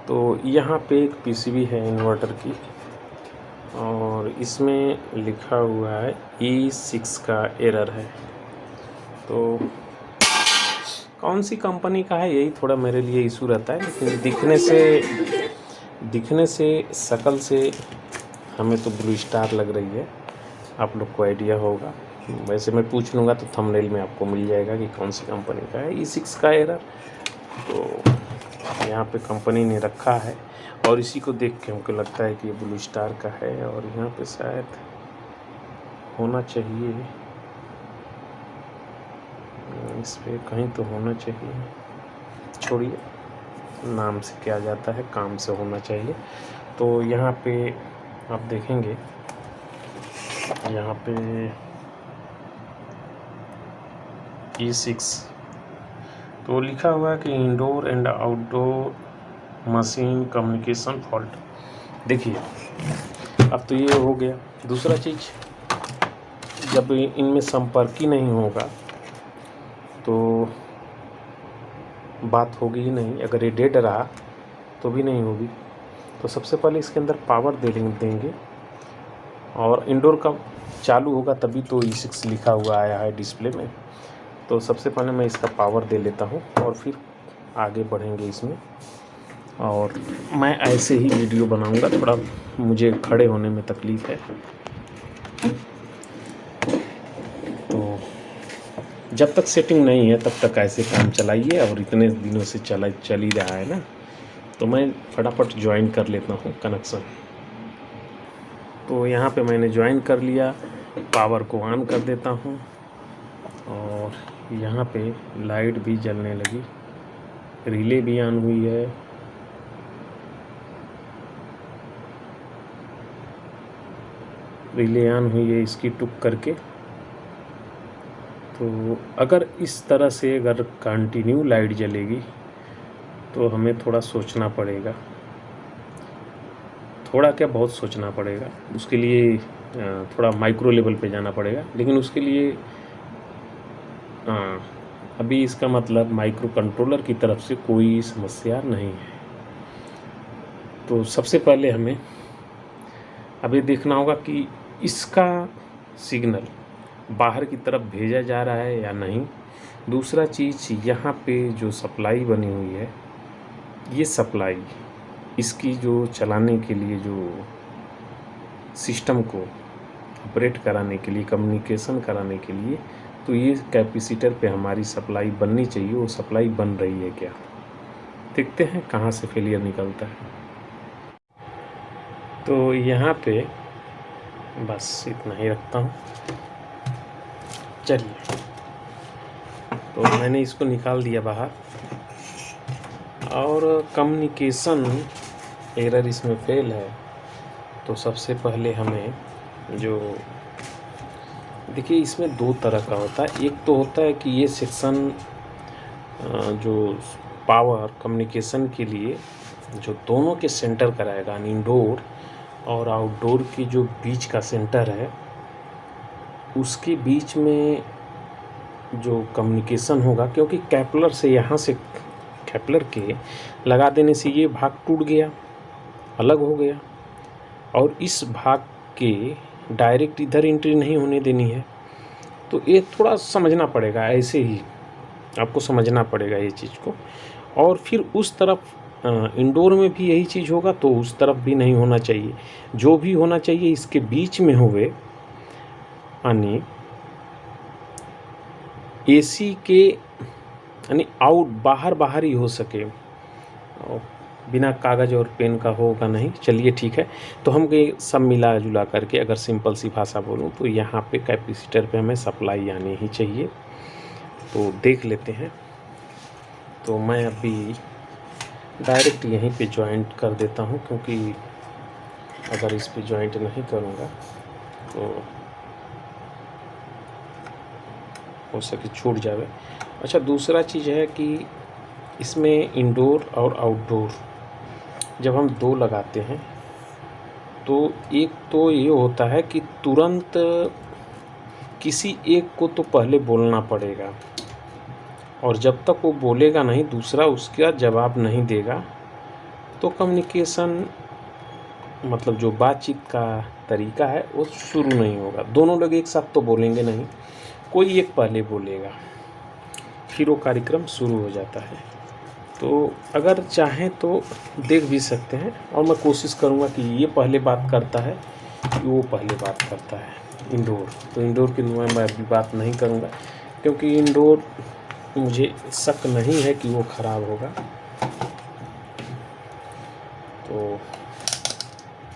तो यहाँ पे एक पीसीबी है इन्वर्टर की और इसमें लिखा हुआ है E6 का एरर है। तो कौन सी कंपनी का है यही थोड़ा मेरे लिए इशू रहता है, लेकिन दिखने से शक्ल से हमें तो ब्लू स्टार लग रही है। आप लोग को आइडिया होगा, वैसे मैं पूछ लूँगा तो थंबनेल में आपको मिल जाएगा कि कौन सी कंपनी का है E6 का एरर। तो यहाँ पे कंपनी ने रखा है और इसी को देख के हमको लगता है कि ये ब्लू स्टार का है और यहाँ पे शायद होना चाहिए, इस पे कहीं तो होना चाहिए, छोड़िए नाम से क्या जाता है, काम से होना चाहिए। तो यहाँ पे आप देखेंगे, यहाँ पे E6 तो लिखा हुआ है कि indoor and outdoor machine communication fault. देखिए अब तो ये हो गया। दूसरा चीज़, जब इनमें संपर्क ही नहीं होगा तो बात होगी ही नहीं। अगर ये डेड रहा तो भी नहीं होगी। तो सबसे पहले इसके अंदर पावर देंगे और इंडोर का चालू होगा तभी तो E6 लिखा हुआ आया है डिस्प्ले में। तो सबसे पहले मैं इसका पावर दे लेता हूँ और फिर आगे बढ़ेंगे इसमें। और मैं ऐसे ही वीडियो बनाऊंगा, थोड़ा मुझे खड़े होने में तकलीफ़ है। तो जब तक सेटिंग नहीं है तब तक ऐसे काम चलाइए, और इतने दिनों से चल ही रहा है ना, तो मैं फटाफट ज्वाइन कर लेता हूँ कनेक्शन। तो यहाँ पे मैंने ज्वाइन कर लिया, पावर को ऑन कर देता हूँ और यहाँ पे लाइट भी जलने लगी, रिले भी ऑन हुई है। रिले ऑन हुई है इसकी टुक करके। तो अगर इस तरह से अगर कंटिन्यू लाइट जलेगी तो हमें थोड़ा सोचना पड़ेगा, थोड़ा क्या बहुत सोचना पड़ेगा। उसके लिए थोड़ा माइक्रो लेवल पे जाना पड़ेगा, लेकिन उसके लिए अभी इसका मतलब माइक्रो कंट्रोलर की तरफ से कोई समस्या नहीं है। तो सबसे पहले हमें अभी देखना होगा कि इसका सिग्नल बाहर की तरफ भेजा जा रहा है या नहीं। दूसरा चीज़, यहाँ पे जो सप्लाई बनी हुई है, ये सप्लाई इसकी जो चलाने के लिए, जो सिस्टम को ऑपरेट कराने के लिए, कम्युनिकेशन कराने के लिए, तो ये कैपेसिटर पे हमारी सप्लाई बननी चाहिए। वो सप्लाई बन रही है क्या, देखते हैं कहाँ से फेलियर निकलता है। तो यहाँ पे बस इतना ही रखता हूँ। चलिए, तो मैंने इसको निकाल दिया बाहर और कम्युनिकेशन एरर इसमें फेल है। तो सबसे पहले हमें जो देखिए, इसमें दो तरह का होता है। एक तो होता है कि ये सेक्शन जो पावर कम्युनिकेशन के लिए जो दोनों के सेंटर कराएगा, इंडोर और आउटडोर की जो बीच का सेंटर है, उसके बीच में जो कम्युनिकेशन होगा, क्योंकि कैपलर से यहाँ से कैपलर के लगा देने से ये भाग टूट गया, अलग हो गया, और इस भाग के डायरेक्ट इधर एंट्री नहीं होने देनी है। तो ये थोड़ा समझना पड़ेगा, ऐसे ही आपको समझना पड़ेगा ये चीज़ को। और फिर उस तरफ इंडोर में भी यही चीज़ होगा, तो उस तरफ भी नहीं होना चाहिए। जो भी होना चाहिए इसके बीच में होवे, यानी एसी के यानी आउट बाहर ही हो सके, और बिना कागज़ और पेन का होगा नहीं। चलिए ठीक है। तो हम सब मिला जुला करके अगर सिंपल सी भाषा बोलूँ तो यहाँ पे कैपेसिटर पे हमें सप्लाई आनी ही चाहिए। तो देख लेते हैं। तो मैं अभी डायरेक्ट यहीं पे जॉइंट कर देता हूँ, क्योंकि अगर इस पे जॉइंट नहीं करूँगा तो हो सके छूट जावे। अच्छा, दूसरा चीज़ है कि इसमें इंडोर और आउटडोर जब हम दो लगाते हैं तो एक तो ये होता है कि तुरंत किसी एक को तो पहले बोलना पड़ेगा, और जब तक वो बोलेगा नहीं, दूसरा उसका जवाब नहीं देगा, तो कम्युनिकेशन मतलब जो बातचीत का तरीका है वो शुरू नहीं होगा। दोनों लोग एक साथ तो बोलेंगे नहीं, कोई एक पहले बोलेगा, फिर वो कार्यक्रम शुरू हो जाता है। तो अगर चाहें तो देख भी सकते हैं, और मैं कोशिश करूँगा कि ये पहले बात करता है कि वो पहले बात करता है। इंडोर, तो इंडोर की मैं अभी बात नहीं करूँगा, क्योंकि इंडोर मुझे शक नहीं है कि वो ख़राब होगा। तो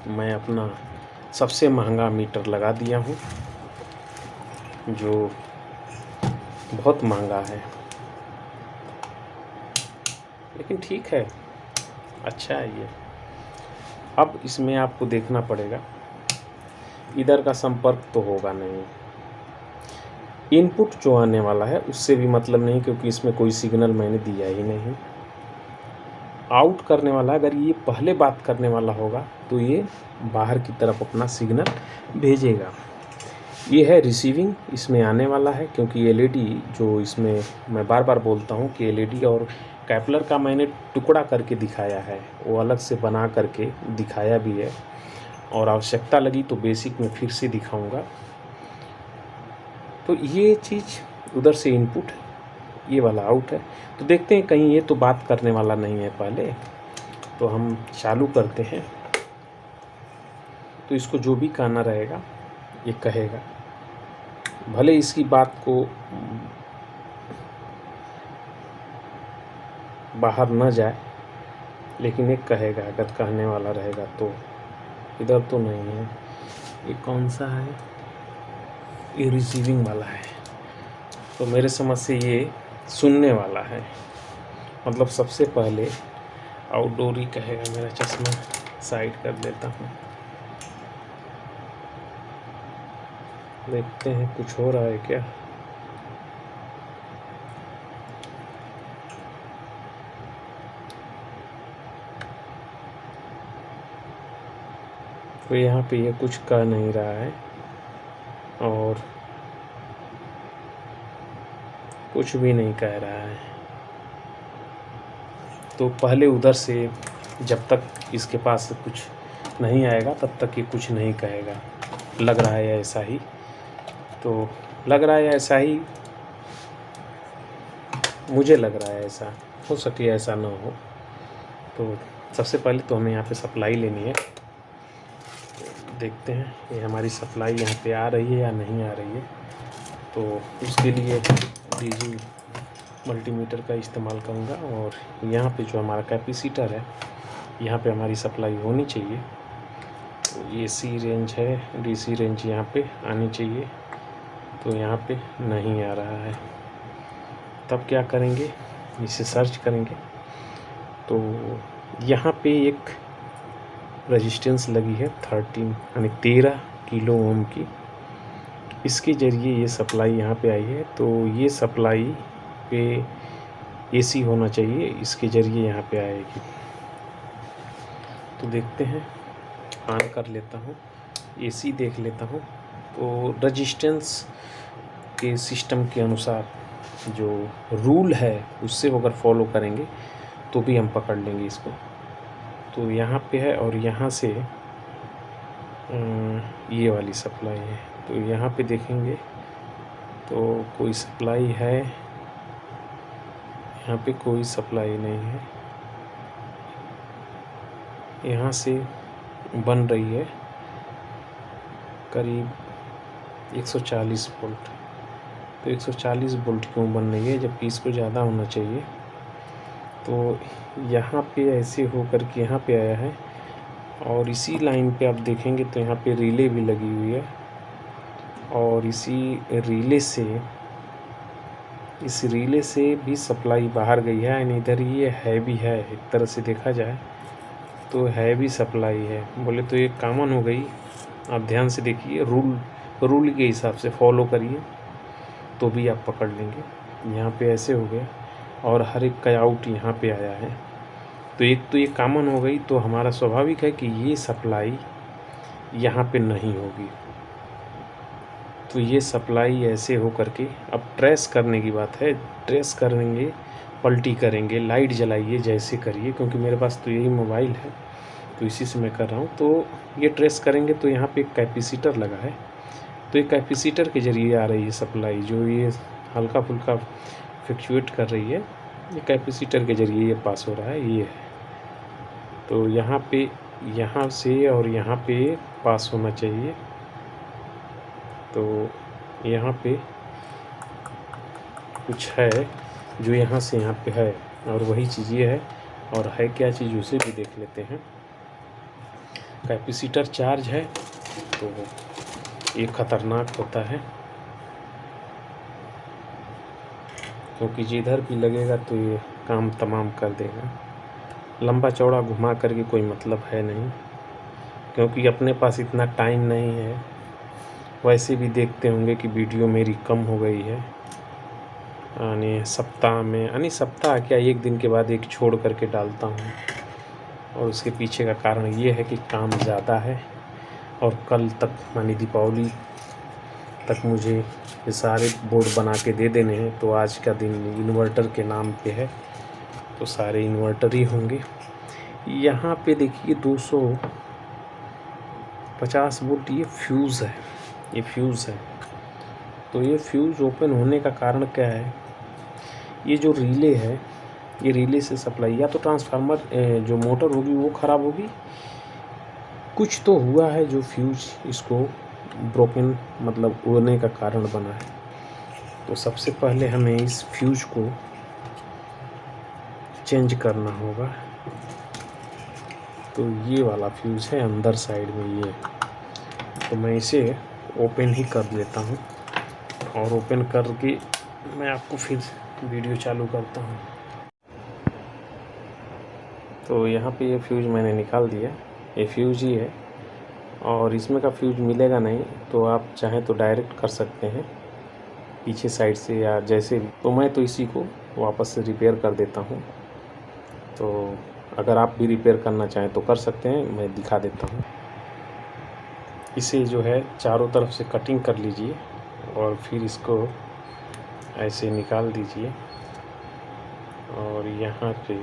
मैं अपना सबसे महंगा मीटर लगा दिया हूँ, जो बहुत महंगा है, लेकिन ठीक है, अच्छा है ये। अब इसमें आपको देखना पड़ेगा, इधर का संपर्क तो होगा नहीं, इनपुट जो आने वाला है उससे भी मतलब नहीं, क्योंकि इसमें कोई सिग्नल मैंने दिया ही नहीं। आउट करने वाला, अगर ये पहले बात करने वाला होगा तो ये बाहर की तरफ अपना सिग्नल भेजेगा। ये है रिसीविंग, इसमें आने वाला है, क्योंकि एलईडी जो इसमें मैं बार बार बोलता हूँ कि एलईडी और कैपलर का मैंने टुकड़ा करके दिखाया है, वो अलग से बना करके दिखाया भी है, और आवश्यकता लगी तो बेसिक में फिर से दिखाऊंगा। तो ये चीज़ उधर से इनपुट, ये वाला आउट है। तो देखते हैं कहीं ये तो बात करने वाला नहीं है पहले, तो हम चालू करते हैं। तो इसको जो भी कहना रहेगा ये कहेगा, भले इसकी बात को बाहर न जाए, लेकिन एक कहेगा अगर कहने वाला रहेगा तो। इधर तो नहीं है, ये कौन सा है, ये रिसीविंग वाला है, तो मेरे समझ से ये सुनने वाला है। मतलब सबसे पहले आउटडोर ही कहेगा। मेरा चश्मा साइड कर देता हूँ, देखते हैं कुछ हो रहा है क्या। तो यहाँ पे ये कुछ कह नहीं रहा है और कुछ भी नहीं कह रहा है। तो पहले उधर से जब तक इसके पास कुछ नहीं आएगा तब तक ये कुछ नहीं कहेगा। लग रहा है ऐसा ही, तो लग रहा है ऐसा ही, मुझे लग रहा है ऐसा, हो सके ऐसा ना हो। तो सबसे पहले तो हमें यहाँ पे सप्लाई लेनी है। देखते हैं ये हमारी सप्लाई यहाँ पे आ रही है या नहीं आ रही है। तो उसके लिए डीजी मल्टीमीटर का इस्तेमाल करूँगा, और यहाँ पे जो हमारा कैपेसिटर है यहाँ पे हमारी सप्लाई होनी चाहिए। तो ये सी रेंज है, डीसी रेंज यहाँ पे आनी चाहिए, तो यहाँ पे नहीं आ रहा है। तब क्या करेंगे, इसे सर्च करेंगे। तो यहाँ पे एक रेजिस्टेंस लगी है 13 किलो ओम की, इसके ज़रिए ये सप्लाई यहाँ पे आई है। तो ये सप्लाई पे एसी होना चाहिए, इसके ज़रिए यहाँ पे आएगी। तो देखते हैं, ऑन कर लेता हूँ, एसी देख लेता हूँ। तो रेजिस्टेंस के सिस्टम के अनुसार जो रूल है उससे अगर फॉलो करेंगे तो भी हम पकड़ लेंगे इसको। तो यहाँ पे है, और यहाँ से ये वाली सप्लाई है। तो यहाँ पे देखेंगे तो कोई सप्लाई है, यहाँ पे कोई सप्लाई नहीं है। यहाँ से बन रही है करीब 140 वोल्ट। तो 140 वोल्ट क्यों बन रही है जबकि इसको ज़्यादा होना चाहिए। तो यहाँ पे ऐसे हो कर के यहाँ पे आया है, और इसी लाइन पे आप देखेंगे तो यहाँ पे रिले भी लगी हुई है, और इसी रिले से, इस रिले से भी सप्लाई बाहर गई है। एंड इधर ये है भी है, एक तरह से देखा जाए तो है भी सप्लाई है। बोले तो ये कॉमन हो गई। आप ध्यान से देखिए, रूल के हिसाब से फॉलो करिए तो भी आप पकड़ लेंगे। यहाँ पे ऐसे हो गया, और हर एक का आउट यहाँ पे आया है। तो एक तो ये कॉमन हो गई, तो हमारा स्वाभाविक है कि ये सप्लाई यहाँ पे नहीं होगी। तो ये सप्लाई ऐसे हो करके, अब ट्रेस करने की बात है, ट्रेस करेंगे पलटी करेंगे, लाइट जलाइए, जैसे करिए, क्योंकि मेरे पास तो यही मोबाइल है तो इसी से मैं कर रहा हूँ। तो ये ट्रेस करेंगे तो यहाँ पे एक कैपेसिटर लगा है, तो ये कैपेसिटर के ज़रिए आ रही है सप्लाई, जो ये हल्का फुल्का फ्लक्चुएट कर रही है, ये कैपेसिटर के ज़रिए ये पास हो रहा है। ये है तो यहाँ पे, यहाँ से और यहाँ पे पास होना चाहिए। तो यहाँ पे कुछ है जो यहाँ से यहाँ पे है, और वही चीज़ ये है, और है क्या चीज़ उसे भी देख लेते हैं। कैपेसिटर चार्ज है तो ये ख़तरनाक होता है, क्योंकि जिधर भी लगेगा तो ये काम तमाम कर देगा। लंबा चौड़ा घुमा करके कोई मतलब है नहीं, क्योंकि अपने पास इतना टाइम नहीं है। वैसे भी देखते होंगे कि वीडियो मेरी कम हो गई है, यानी सप्ताह में, यानी सप्ताह क्या, एक दिन के बाद एक छोड़ करके डालता हूँ। और उसके पीछे का कारण ये है कि काम ज़्यादा है, और कल तक यानी दीपावली तक मुझे ये सारे बोर्ड बना के दे देने हैं। तो आज का दिन इन्वर्टर के नाम पे है, तो सारे इन्वर्टर ही होंगे। यहाँ पे देखिए 250 वोल्ट ये फ्यूज़ है, ये फ्यूज़ है। तो ये फ्यूज़ ओपन होने का कारण क्या है, ये जो रिले है, ये रिले से सप्लाई, या तो ट्रांसफार्मर जो मोटर होगी वो ख़राब होगी, कुछ तो हुआ है जो फ्यूज़ इसको ब्रोकन मतलब उड़ने का कारण बना है। तो सबसे पहले हमें इस फ्यूज़ को चेंज करना होगा। तो ये वाला फ्यूज़ है अंदर साइड में ये, तो मैं इसे ओपन ही कर लेता हूँ, और ओपन करके मैं आपको फिर वीडियो चालू करता हूँ। तो यहाँ पे ये फ्यूज़ मैंने निकाल दिया, ये फ्यूज़ ही है, और इसमें का फ्यूज़ मिलेगा नहीं, तो आप चाहें तो डायरेक्ट कर सकते हैं पीछे साइड से या जैसे भी। तो मैं तो इसी को वापस से रिपेयर कर देता हूँ। तो अगर आप भी रिपेयर करना चाहें तो कर सकते हैं, मैं दिखा देता हूँ। इसे जो है चारों तरफ से कटिंग कर लीजिए, और फिर इसको ऐसे निकाल दीजिए, और यहाँ पे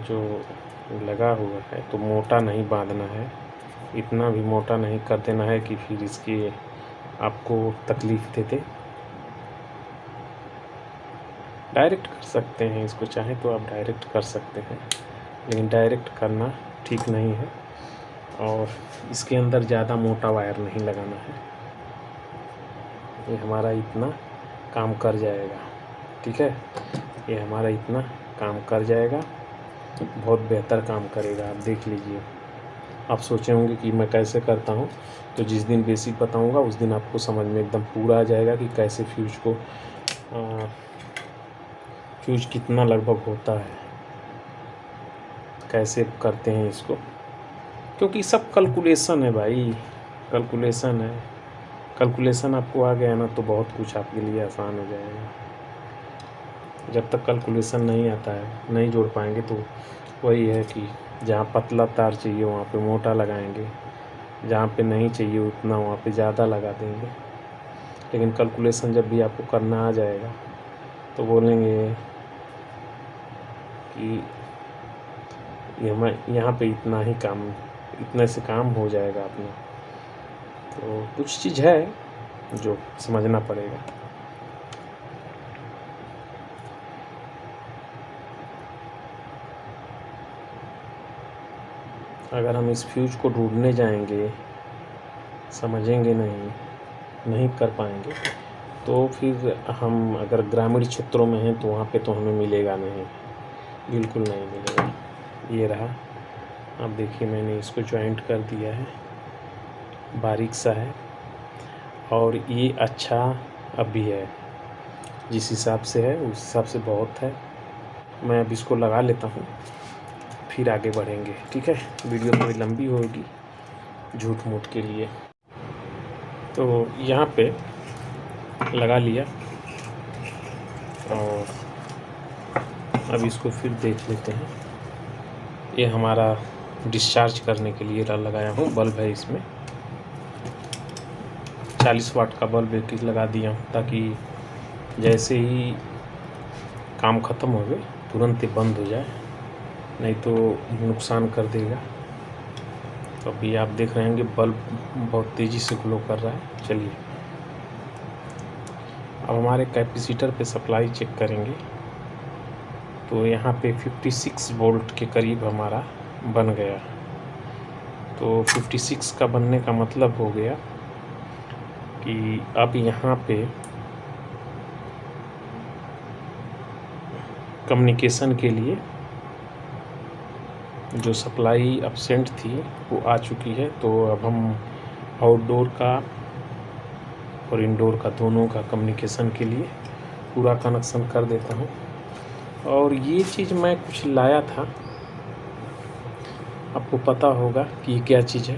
जो लगा हुआ है तो मोटा नहीं बांधना है, इतना भी मोटा नहीं कर देना है कि फिर इसकी आपको तकलीफ़ दे दे। डायरेक्ट कर सकते हैं इसको, चाहें तो आप डायरेक्ट कर सकते हैं, लेकिन डायरेक्ट करना ठीक नहीं है, और इसके अंदर ज़्यादा मोटा वायर नहीं लगाना है। ये हमारा इतना काम कर जाएगा, ठीक है, ये हमारा इतना काम कर जाएगा, बहुत बेहतर काम करेगा। आप देख लीजिए। आप सोचे होंगे कि मैं कैसे करता हूँ, तो जिस दिन बेसिक बताऊँगा उस दिन आपको समझ में एकदम पूरा आ जाएगा कि कैसे फ्यूज को फ्यूज कितना लगभग होता है, कैसे करते हैं इसको, क्योंकि सब कैलकुलेशन है भाई, कैलकुलेशन है। कैलकुलेशन आपको आ गया ना तो बहुत कुछ आपके लिए आसान हो जाएगा। जब तक कैलकुलेशन नहीं आता है, नहीं जोड़ पाएंगे, तो वही है कि जहाँ पतला तार चाहिए वहाँ पे मोटा लगाएंगे, जहाँ पे नहीं चाहिए उतना वहाँ पे ज़्यादा लगा देंगे। लेकिन कैलकुलेशन जब भी आपको करना आ जाएगा तो बोलेंगे कि यहाँ पे इतना ही काम, इतने से काम हो जाएगा अपना। तो कुछ चीज़ है जो समझना पड़ेगा। अगर हम इस फ्यूज को ढूंढने जाएंगे, समझेंगे नहीं कर पाएंगे, तो फिर हम अगर ग्रामीण क्षेत्रों में हैं तो वहाँ पे तो हमें मिलेगा नहीं, बिल्कुल नहीं मिलेगा। ये रहा, अब देखिए मैंने इसको जॉइंट कर दिया है, बारीक सा है, और ये अच्छा अभी है, जिस हिसाब से है उस हिसाब से बहुत है। मैं अब इसको लगा लेता हूँ, फिर आगे बढ़ेंगे, ठीक है। वीडियो थोड़ी लंबी होगी झूठ मूठ के लिए। तो यहाँ पे लगा लिया, और अब इसको फिर देख लेते हैं। ये हमारा डिस्चार्ज करने के लिए लगाया हूँ, बल्ब है इसमें 40 वाट का बल्ब एक लगा दिया हूँ, ताकि जैसे ही काम ख़त्म हो गए तुरंत ही बंद हो जाए, नहीं तो नुकसान कर देगा। तो अभी आप देख रहे हैं कि बल्ब बहुत तेज़ी से ग्लो कर रहा है। चलिए अब हमारे कैपेसिटर पे सप्लाई चेक करेंगे। तो यहाँ पे 56 वोल्ट के करीब हमारा बन गया। तो 56 का बनने का मतलब हो गया कि अब यहाँ पे कम्युनिकेशन के लिए जो सप्लाई एब्सेंट थी वो आ चुकी है। तो अब हम आउटडोर का और इंडोर का दोनों का कम्युनिकेशन के लिए पूरा कनेक्शन कर देता हूँ। और ये चीज़ मैं कुछ लाया था, आपको पता होगा कि ये क्या चीज़ है,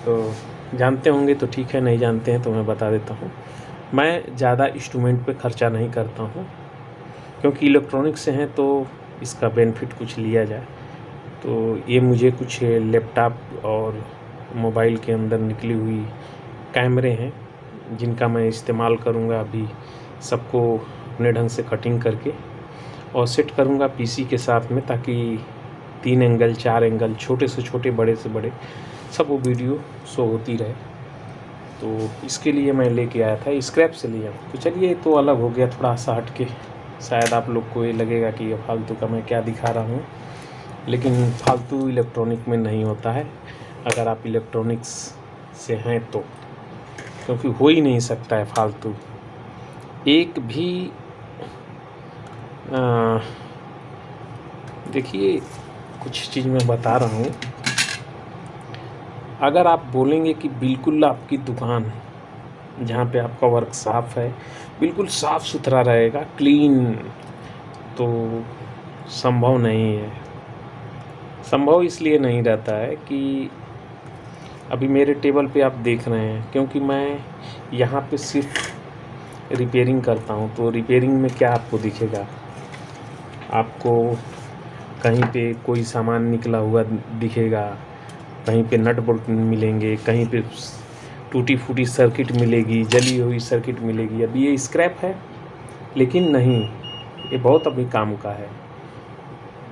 तो जानते होंगे तो ठीक है, नहीं जानते हैं तो मैं बता देता हूँ। मैं ज़्यादा इंस्ट्रूमेंट पे खर्चा नहीं करता हूँ, क्योंकि इलेक्ट्रॉनिक से हैं तो इसका बेनिफिट कुछ लिया जाए। तो ये मुझे कुछ लैपटॉप और मोबाइल के अंदर निकली हुई कैमरे हैं जिनका मैं इस्तेमाल करूँगा अभी सबको अपने ढंग से कटिंग करके और सेट करूँगा पीसी के साथ में, ताकि 3 एंगल 4 एंगल छोटे से छोटे बड़े से बड़े सब वो वीडियो शो होती रहे। तो इसके लिए मैं लेके आया था, स्क्रैप से लिया। तो चलिए तो अलग हो गया थोड़ा सा हट के, शायद आप लोग को ये लगेगा कि ये फालतू का मैं क्या दिखा रहा हूँ, लेकिन फालतू इलेक्ट्रॉनिक में नहीं होता है अगर आप इलेक्ट्रॉनिक्स से हैं तो, क्योंकि हो ही नहीं सकता है फालतू एक भी। देखिए कुछ चीज़ मैं बता रहा हूँ, अगर आप बोलेंगे कि बिल्कुल आपकी दुकान जहाँ पे आपका वर्क साफ़ है बिल्कुल साफ़ सुथरा रहेगा क्लीन, तो संभव नहीं है। संभव इसलिए नहीं रहता है कि अभी मेरे टेबल पे आप देख रहे हैं, क्योंकि मैं यहाँ पे सिर्फ रिपेयरिंग करता हूँ। तो रिपेयरिंग में क्या आपको दिखेगा, आपको कहीं पे कोई सामान निकला हुआ दिखेगा, कहीं पे नट बोल्ट मिलेंगे, कहीं पे टूटी फूटी सर्किट मिलेगी, जली हुई सर्किट मिलेगी। अभी ये स्क्रैप है, लेकिन नहीं, ये बहुत अभी काम का है।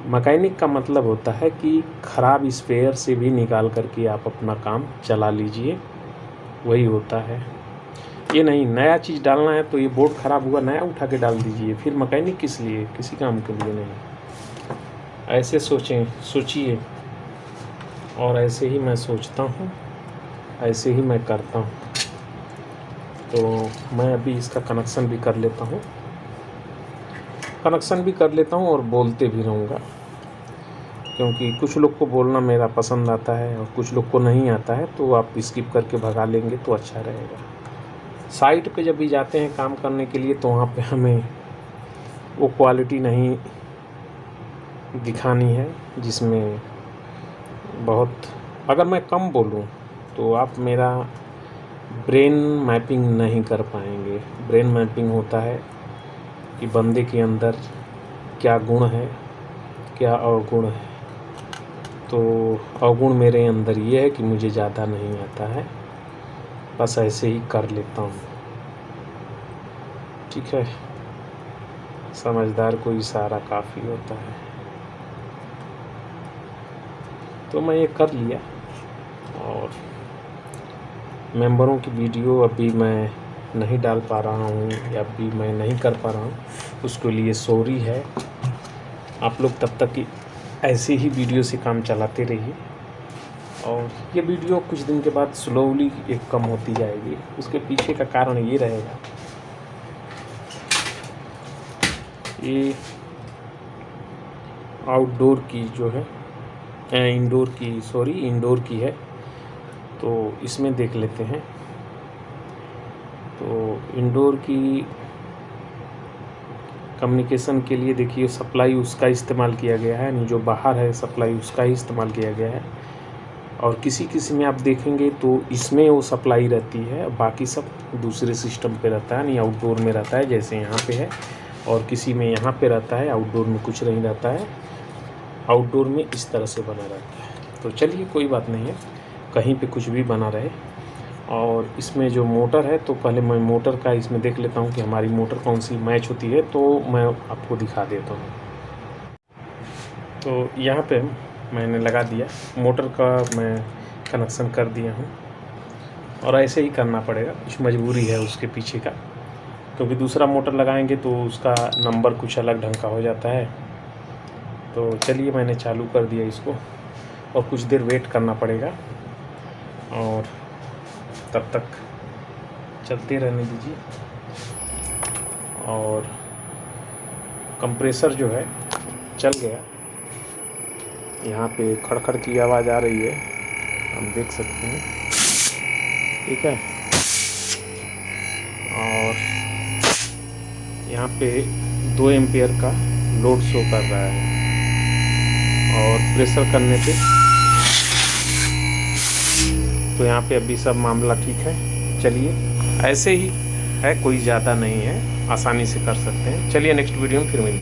मैकेनिक का मतलब होता है कि ख़राब स्पेयर से भी निकाल करके आप अपना काम चला लीजिए, वही होता है। ये नहीं नया चीज़ डालना है तो ये बोर्ड ख़राब हुआ नया उठा के डाल दीजिए, फिर मैकेनिक किस लिए, किसी काम के लिए नहीं। ऐसे सोचिए, और ऐसे ही मैं सोचता हूँ, ऐसे ही मैं करता हूँ। तो मैं अभी इसका कनेक्शन भी कर लेता हूँ और बोलते भी रहूँगा, क्योंकि कुछ लोग को बोलना मेरा पसंद आता है और कुछ लोग को नहीं आता है, तो आप स्किप करके भगा लेंगे तो अच्छा रहेगा। साइट पे जब भी जाते हैं काम करने के लिए तो वहाँ पे हमें वो क्वालिटी नहीं दिखानी है जिसमें बहुत, अगर मैं कम बोलूँ तो आप मेरा ब्रेन मैपिंग नहीं कर पाएंगे। ब्रेन मैपिंग होता है कि बंदे के अंदर क्या गुण है, क्या अवगुण है। तो अवगुण मेरे अंदर ये है कि मुझे ज़्यादा नहीं आता है, बस ऐसे ही कर लेता हूँ, ठीक है। समझदार को इशारा काफ़ी होता है। तो मैं ये कर लिया, और मेंबरों की वीडियो अभी मैं नहीं डाल पा रहा हूँ या अभी मैं नहीं कर पा रहा हूँ, उसके लिए सॉरी है। आप लोग तब तक कि ऐसे ही वीडियो से काम चलाते रहिए, और ये वीडियो कुछ दिन के बाद स्लोली एक कम होती जाएगी। उसके पीछे का कारण ये रहेगा, ये आउटडोर की जो है इंडोर की है। तो इसमें देख लेते हैं। तो इंडोर की कम्युनिकेशन के लिए देखिए सप्लाई उसका इस्तेमाल किया गया है, यानी जो बाहर है सप्लाई उसका ही इस्तेमाल किया गया है। और किसी में आप देखेंगे तो इसमें वो सप्लाई रहती है, बाकी सब दूसरे सिस्टम पे रहता है, यानी आउटडोर में रहता है, जैसे यहाँ पे है। और किसी में यहाँ पे रहता है, आउटडोर में कुछ नहीं रहता है, आउटडोर में इस तरह से बना रहता है। तो चलिए कोई बात नहीं है, कहीं पे कुछ भी बना रहे, और इसमें जो मोटर है, तो पहले मैं मोटर का इसमें देख लेता हूँ कि हमारी मोटर कौन सी मैच होती है, तो मैं आपको दिखा देता हूँ। तो यहाँ पे मैंने लगा दिया, मोटर का मैं कनेक्शन कर दिया हूँ, और ऐसे ही करना पड़ेगा, कुछ मजबूरी है उसके पीछे का, क्योंकि दूसरा मोटर लगाएंगे तो उसका नंबर कुछ अलग ढंग का हो जाता है। तो चलिए मैंने चालू कर दिया इसको, और कुछ देर वेट करना पड़ेगा, और तब तक चलते रहने दीजिए। और कंप्रेसर जो है चल गया, यहाँ पे खड़खड़ की आवाज़ आ रही है, हम देख सकते हैं, ठीक है। और यहाँ पे 2 एम्पियर का लोड शो कर रहा है, और प्रेशर करने पे तो यहाँ पे अभी सब मामला ठीक है। चलिए ऐसे ही है, कोई ज़्यादा नहीं है, आसानी से कर सकते हैं। चलिए नेक्स्ट वीडियो में फिर मिलते हैं।